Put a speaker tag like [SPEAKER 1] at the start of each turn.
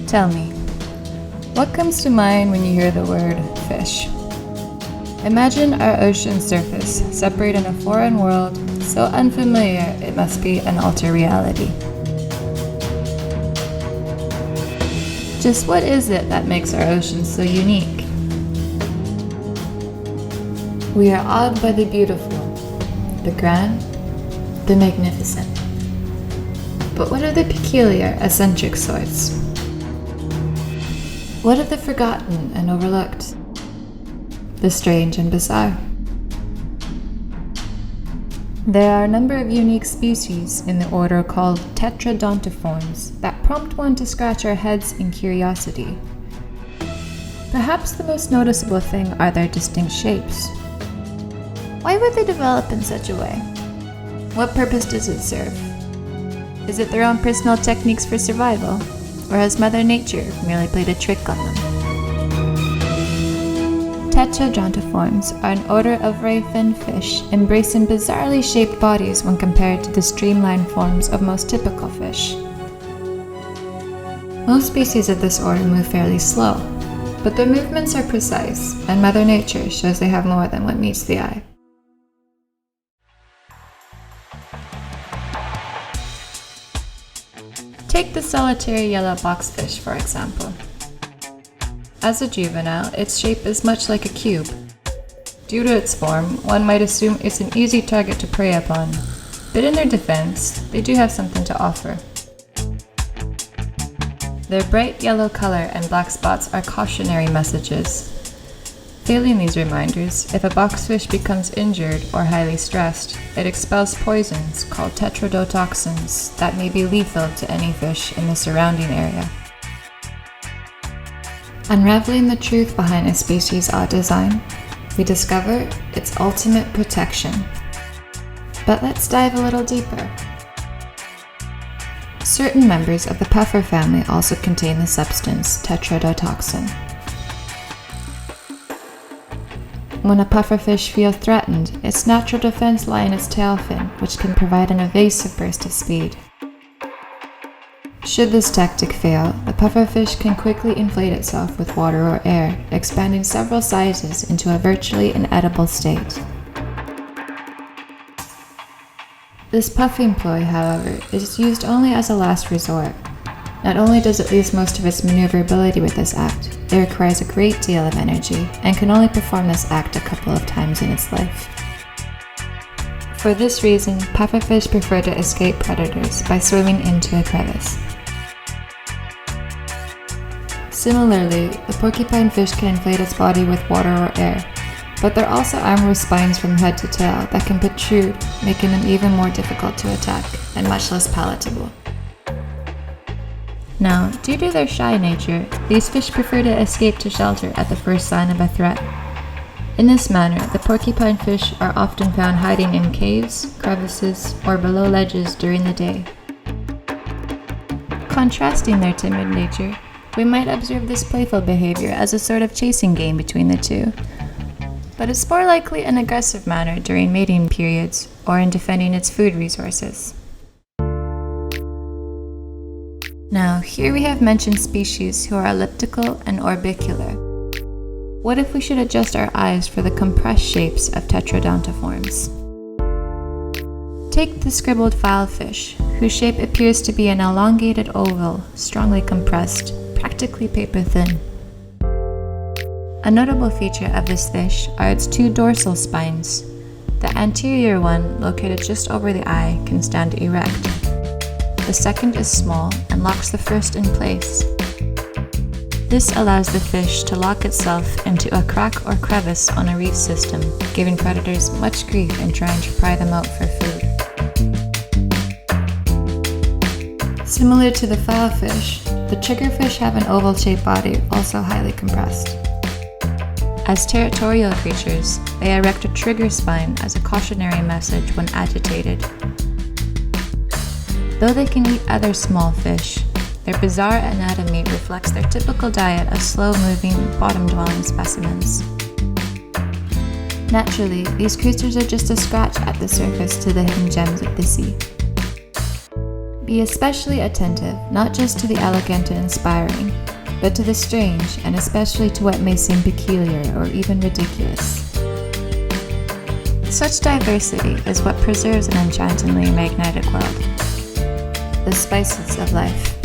[SPEAKER 1] Tell me, what comes to mind when you hear the word fish? Imagine our ocean surface, separate in a foreign world, so unfamiliar it must be an altered reality. Just what is it that makes our ocean so unique? We are awed by the beautiful, the grand, the magnificent. But what of the peculiar, eccentric sorts? What of the forgotten and overlooked? The strange and bizarre? There are a number of unique species in the order called Tetradontiformes that prompt one to scratch our heads in curiosity. Perhaps the most noticeable thing are their distinct shapes. Why would they develop in such a way? What purpose does it serve? Is it their own personal techniques for survival, or has Mother Nature merely played a trick on them? Tetradontiformes are an order of ray fin fish embracing bizarrely shaped bodies when compared to the streamlined forms of most typical fish. Most species of this order move fairly slow, but their movements are precise, and Mother Nature shows they have more than what meets the eye. Take the solitary yellow boxfish, for example. As a juvenile, its shape is much like a cube. Due to its form, one might assume it's an easy target to prey upon, but in their defense, they do have something to offer. Their bright yellow color and black spots are cautionary messages. Failing these reminders, if a boxfish becomes injured or highly stressed, it expels poisons called tetrodotoxins that may be lethal to any fish in the surrounding area. Unraveling the truth behind a species' odd design, we discover its ultimate protection. But let's dive a little deeper. Certain members of the puffer family also contain the substance tetrodotoxin. When a pufferfish feels threatened, its natural defense lies in its tail fin, which can provide an evasive burst of speed. Should this tactic fail, the pufferfish can quickly inflate itself with water or air, expanding several sizes into a virtually inedible state. This puffing ploy, however, is used only as a last resort. Not only does it lose most of its maneuverability with this act, it requires a great deal of energy and can only perform this act a couple of times in its life. For this reason, pufferfish prefer to escape predators by swimming into a crevice. Similarly, the porcupinefish can inflate its body with water or air, but they're also armed with spines from head to tail that can protrude, making them even more difficult to attack and much less palatable. Now, due to their shy nature, these fish prefer to escape to shelter at the first sign of a threat. In this manner, the porcupinefish are often found hiding in caves, crevices, or below ledges during the day. Contrasting their timid nature, we might observe this playful behavior as a sort of chasing game between the two, but it's more likely an aggressive manner during mating periods or in defending its food resources. Now, here we have mentioned species who are elliptical and orbicular. What if we should adjust our eyes for the compressed shapes of Tetradontiformes? Take the scribbled filefish, whose shape appears to be an elongated oval, strongly compressed, practically paper thin. A notable feature of this fish are its two dorsal spines. The anterior one, located just over the eye, can stand erect. The second is small and locks the first in place. This allows the fish to lock itself into a crack or crevice on a reef system, giving predators much grief in trying to pry them out for food. Similar to the filefish, the triggerfish have an oval-shaped body, also highly compressed. As territorial creatures, they erect a trigger spine as a cautionary message when agitated. Though they can eat other small fish, their bizarre anatomy reflects their typical diet of slow-moving, bottom-dwelling specimens. Naturally, these creatures are just a scratch at the surface to the hidden gems of the sea. Be especially attentive, not just to the elegant and inspiring, but to the strange, and especially to what may seem peculiar or even ridiculous. Such diversity is what preserves an enchantingly magnetic world. The spices of life.